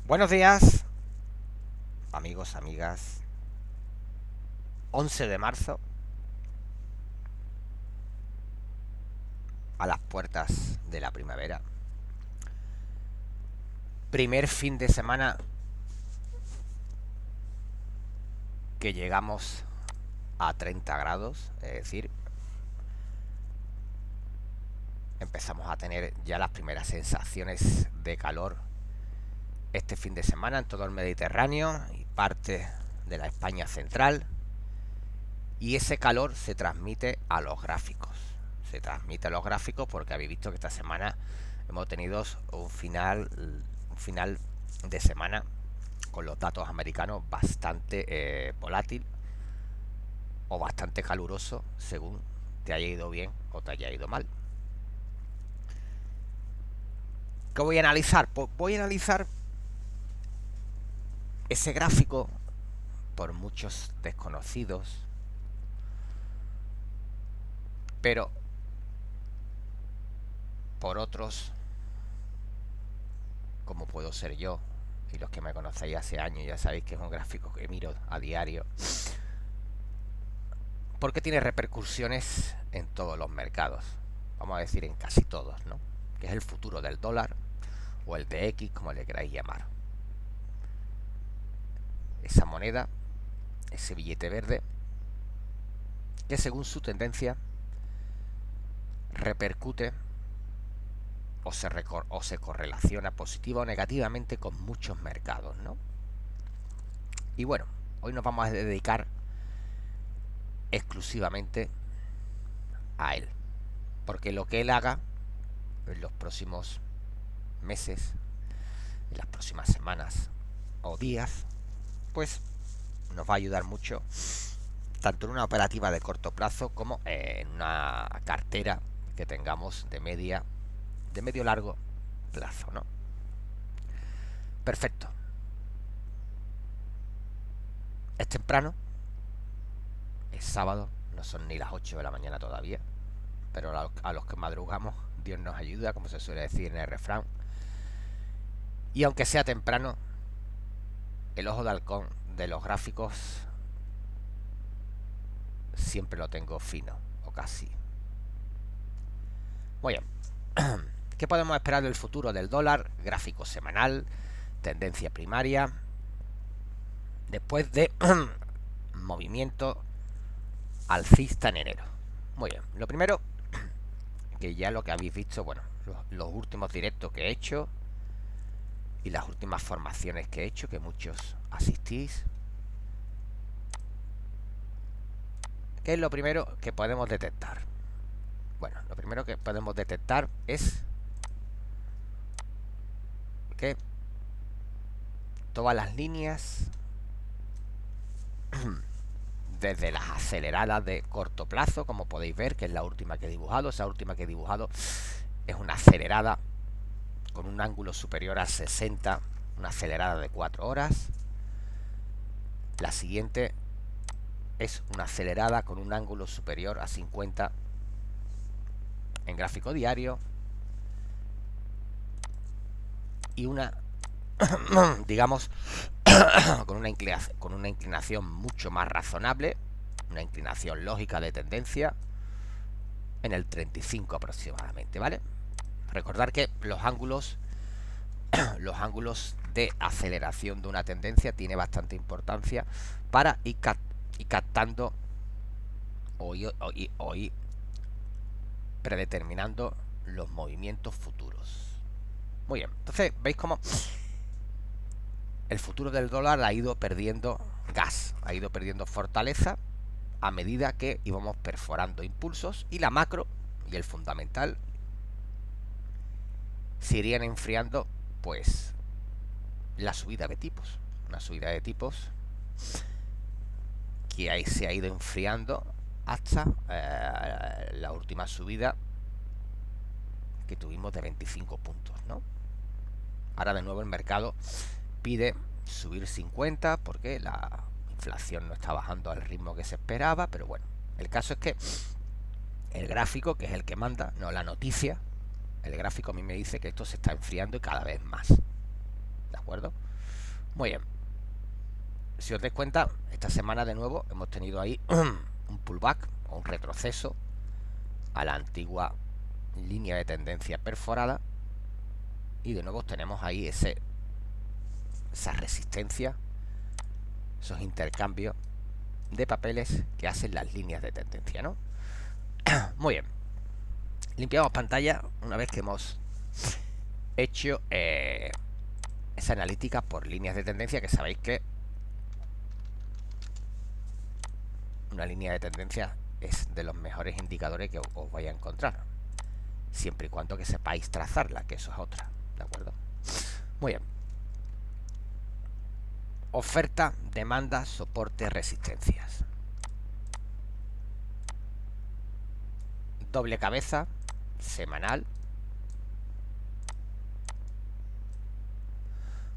Buenos días, amigos, amigas. 11 de marzo, a las puertas de la primavera. Primer fin de semana que llegamos a 30 grados, es decir, empezamos a tener ya las primeras sensaciones de calor este fin de semana en todo el Mediterráneo y parte de la España central. Y ese calor se transmite a los gráficos. Se transmite a los gráficos porque habéis visto que esta semana hemos tenido un final de semana con los datos americanos bastante volátil o bastante caluroso según te haya ido bien o te haya ido mal. ¿Qué voy a analizar? Pues voy a analizar ese gráfico por muchos desconocidos, pero por otros, como puedo ser yo, y los que me conocéis hace años ya sabéis que es un gráfico que miro a diario, porque tiene repercusiones en todos los mercados, vamos a decir en casi todos, ¿no? Que es el futuro del dólar o el de X, como le queráis llamar. Esa moneda, ese billete verde, que según su tendencia repercute o se correlaciona positiva o negativamente con muchos mercados, ¿no? Y bueno, hoy nos vamos a dedicar exclusivamente a él, porque lo que él haga en los próximos meses, en las próximas semanas o días, pues nos va a ayudar mucho tanto en una operativa de corto plazo como en una cartera que tengamos de medio largo plazo, ¿no? Perfecto. Es temprano, es sábado, no son ni las 8 de la mañana todavía, pero a los que madrugamos, Dios nos ayuda, como se suele decir en el refrán. Y aunque sea temprano, el ojo de halcón de los gráficos siempre lo tengo fino, o casi. Muy bien. ¿Qué podemos esperar del futuro del dólar? Gráfico semanal, tendencia primaria, después de movimiento alcista en enero. Muy bien. Lo primero, que ya lo que habéis visto, bueno, los últimos directos que he hecho y las últimas formaciones que he hecho, que muchos asistís. ¿Qué es lo primero que podemos detectar? Bueno, lo primero que podemos detectar es que todas las líneas, desde las aceleradas de corto plazo, como podéis ver, que es la última que he dibujado, esa última que he dibujado es una acelerada con un ángulo superior a 60, una acelerada de 4 horas. La siguiente es una acelerada con un ángulo superior a 50 en gráfico diario y una digamos con una inclinación mucho más razonable, una inclinación lógica de tendencia en el 35 aproximadamente, ¿vale? Recordar que los ángulos de aceleración de una tendencia tiene bastante importancia para ir captando o ir predeterminando los movimientos futuros. Muy bien, entonces veis cómo el futuro del dólar ha ido perdiendo gas, ha ido perdiendo fortaleza a medida que íbamos perforando impulsos y la macro y el fundamental se irían enfriando, pues la subida de tipos, una subida de tipos que ahí se ha ido enfriando hasta la última subida que tuvimos de 25 puntos, ¿no? Ahora de nuevo el mercado pide subir 50 porque la inflación no está bajando al ritmo que se esperaba, pero bueno, el caso es que el gráfico, que es el que manda, no la noticia, el gráfico a mí me dice que esto se está enfriando y cada vez más, ¿de acuerdo? Muy bien. Si os dais cuenta, esta semana de nuevo hemos tenido ahí un pullback o un retroceso a la antigua línea de tendencia perforada. Y de nuevo tenemos ahí esa resistencia, esos intercambios de papeles que hacen las líneas de tendencia, ¿no? Muy bien. Limpiamos pantalla una vez que hemos hecho esa analítica por líneas de tendencia, que sabéis que una línea de tendencia es de los mejores indicadores que os vais a encontrar, siempre y cuando que sepáis trazarla, que eso es otra, ¿de acuerdo? Muy bien. Oferta, demanda, soporte, resistencias. Doble cabeza semanal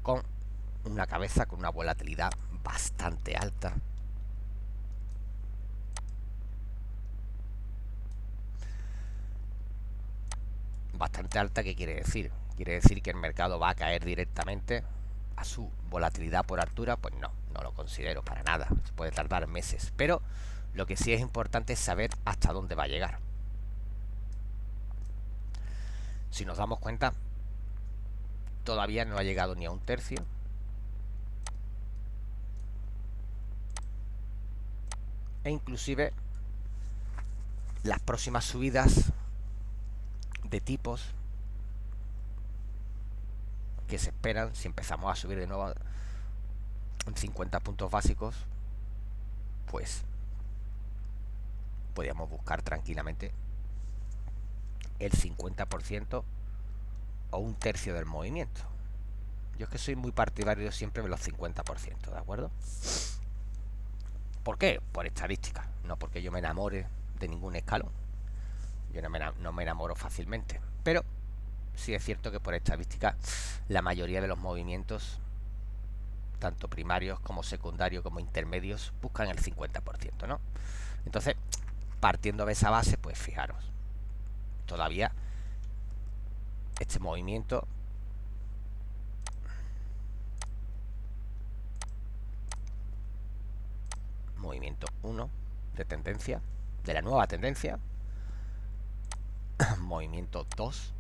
con una cabeza con una volatilidad bastante alta. Bastante alta, ¿qué quiere decir? ¿Quiere decir que el mercado va a caer directamente a su volatilidad por altura? Pues no, no lo considero para nada. Se puede tardar meses. Pero lo que sí es importante es saber hasta dónde va a llegar. Si nos damos cuenta, todavía no ha llegado ni a un tercio. E inclusive las próximas subidas de tipos que se esperan, si empezamos a subir de nuevo en 50 puntos básicos, pues podríamos buscar tranquilamente el 50% o un tercio del movimiento. Yo es que soy muy partidario siempre de los 50%, ¿de acuerdo? ¿Por qué? Por estadística, no porque yo me enamore de ningún escalón. Yo no me enamoro fácilmente, pero sí es cierto que por estadística la mayoría de los movimientos, tanto primarios como secundarios como intermedios, buscan el 50%, ¿no? Entonces, partiendo de esa base, pues fijaros, todavía este movimiento movimiento 1 de tendencia, de la nueva tendencia, movimiento 2,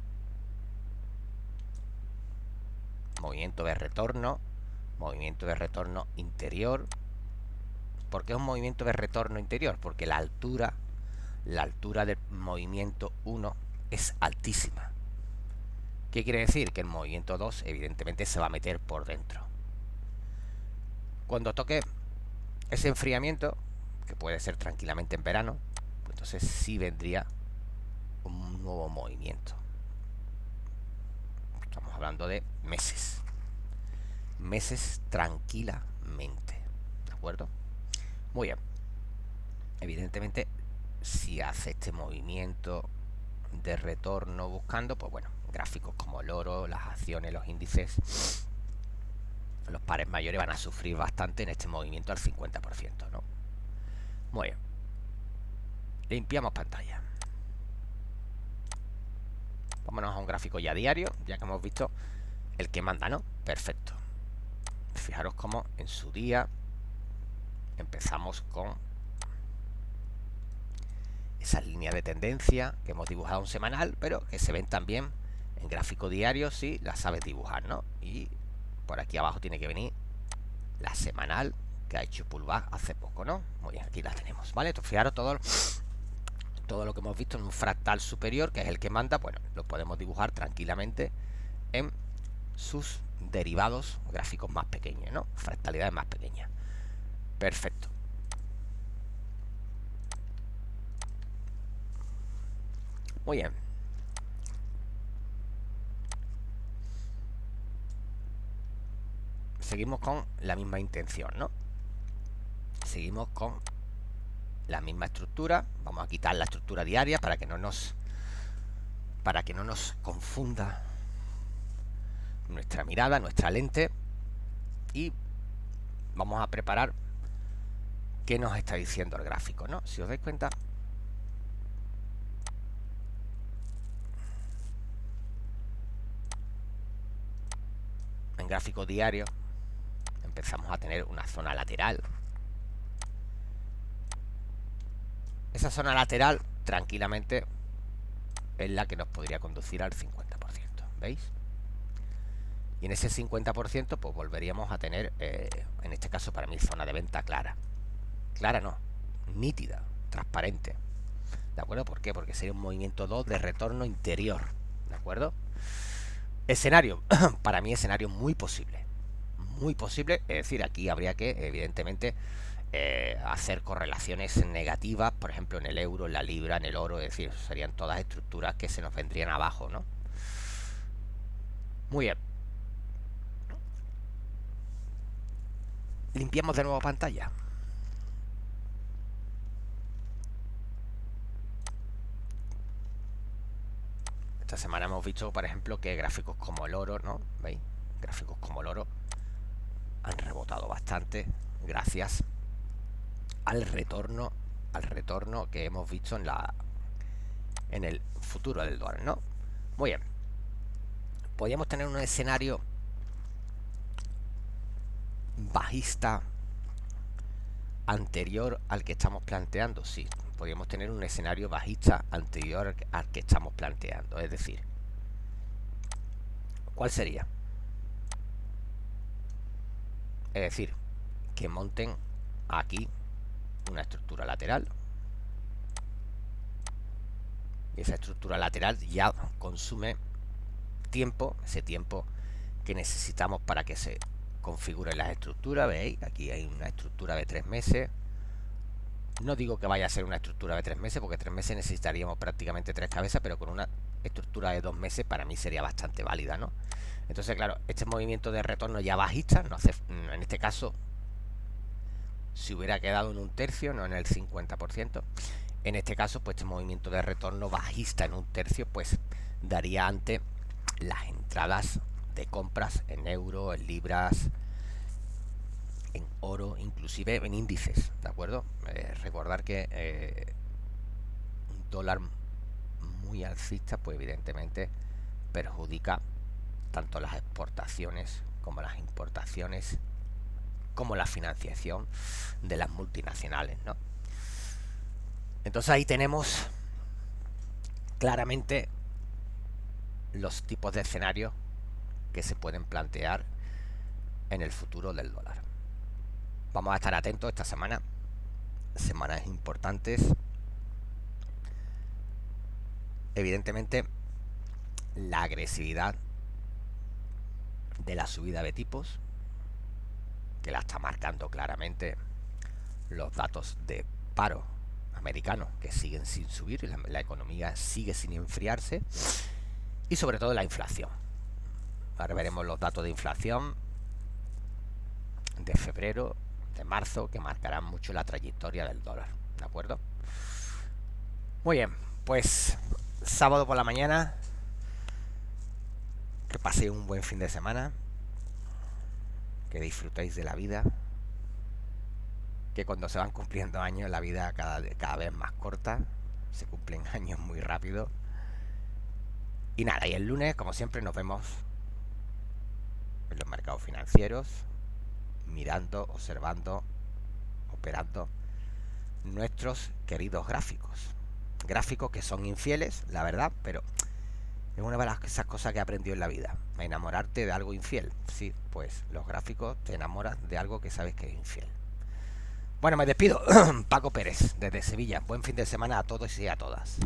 movimiento de retorno interior. ¿Por qué es un movimiento de retorno interior? Porque la altura del movimiento 1 es altísima. ¿Qué quiere decir? Que el movimiento 2 evidentemente se va a meter por dentro. Cuando toque ese enfriamiento, que puede ser tranquilamente en verano, pues entonces sí vendría un nuevo movimiento. Estamos hablando de meses. Meses tranquilamente. ¿De acuerdo? Muy bien. Evidentemente, si hace este movimiento de retorno buscando, pues bueno, gráficos como el oro, las acciones, los índices, los pares mayores van a sufrir bastante en este movimiento al 50%, ¿no? Muy bien. Limpiamos pantalla. Vámonos a un gráfico ya diario, ya que hemos visto el que manda, ¿no? Perfecto. Fijaros cómo en su día empezamos con esas líneas de tendencia que hemos dibujado en semanal, pero que se ven también en gráfico diario si las sabes dibujar, ¿no? Y por aquí abajo tiene que venir la semanal que ha hecho pullback hace poco, ¿no? Muy bien, aquí la tenemos, ¿vale? Entonces fijaros todo lo que hemos visto en un fractal superior, que es el que manda, bueno, lo podemos dibujar tranquilamente en sus derivados gráficos más pequeños, ¿no? Fractalidades más pequeñas. Perfecto. Muy bien. Seguimos con la misma intención, ¿no? Seguimos con la misma estructura. Vamos a quitar la estructura diaria para que no nos confunda nuestra mirada, nuestra lente, y vamos a preparar qué nos está diciendo el gráfico, ¿no? Si os dais cuenta, en gráfico diario empezamos a tener una zona lateral. Esa zona lateral, tranquilamente, es la que nos podría conducir al 50%, ¿veis? Y en ese 50% pues volveríamos a tener, en este caso para mí, zona de venta clara. Clara no, nítida, transparente. ¿De acuerdo? ¿Por qué? Porque sería un movimiento 2 de retorno interior. ¿De acuerdo? Escenario, para mí escenario muy posible. Muy posible, es decir, aquí habría que, evidentemente, hacer correlaciones negativas, por ejemplo, en el euro, en la libra, en el oro, es decir, serían todas estructuras que se nos vendrían abajo, ¿no? Muy bien. Limpiamos de nuevo pantalla. Esta semana hemos visto, por ejemplo, que gráficos como el oro, ¿no? ¿Veis? Gráficos como el oro han rebotado bastante gracias al retorno que hemos visto en el futuro del dólar, ¿no? Muy bien. Podríamos tener un escenario bajista anterior al que estamos planteando, sí. Podríamos tener un escenario bajista anterior al que estamos planteando. Es decir, ¿cuál sería? Es decir, que monten aquí una estructura lateral. Y esa estructura lateral ya consume tiempo, ese tiempo que necesitamos para que se configuren las estructuras. Veis, aquí hay una estructura de 3 meses. No digo que vaya a ser una estructura de 3 meses, porque 3 meses necesitaríamos prácticamente 3 cabezas, pero con una estructura de 2 meses para mí sería bastante válida, ¿no? Entonces, claro, este movimiento de retorno ya bajista, no hace, en este caso, si hubiera quedado en un tercio, no en el 50%, en este caso, pues este movimiento de retorno bajista en un tercio, pues daría ante las entradas de compras en euro, en libras, en oro, inclusive en índices, ¿de acuerdo? Recordar que un dólar muy alcista, pues evidentemente perjudica tanto las exportaciones como las importaciones, como la financiación de las multinacionales, ¿no? Entonces ahí tenemos claramente los tipos de escenarios que se pueden plantear en el futuro del dólar. Vamos a estar atentos esta semana, semanas importantes. Evidentemente, la agresividad de la subida de tipos, que la está marcando claramente los datos de paro americano, que siguen sin subir, la economía sigue sin enfriarse, y sobre todo la inflación. Ahora veremos los datos de inflación de febrero, de marzo, que marcarán mucho la trayectoria del dólar, ¿de acuerdo? Muy bien, pues sábado por la mañana, que paséis un buen fin de semana, que disfrutéis de la vida, que cuando se van cumpliendo años la vida cada vez más corta, se cumplen años muy rápido. Y nada, y el lunes, como siempre, nos vemos en los mercados financieros, mirando, observando, operando nuestros queridos gráficos. Gráficos que son infieles, la verdad, pero es una de esas cosas que he aprendido en la vida. Enamorarte de algo infiel. Sí, pues los gráficos te enamoran de algo que sabes que es infiel. Bueno, me despido. Paco Pérez, desde Sevilla. Buen fin de semana a todos y a todas.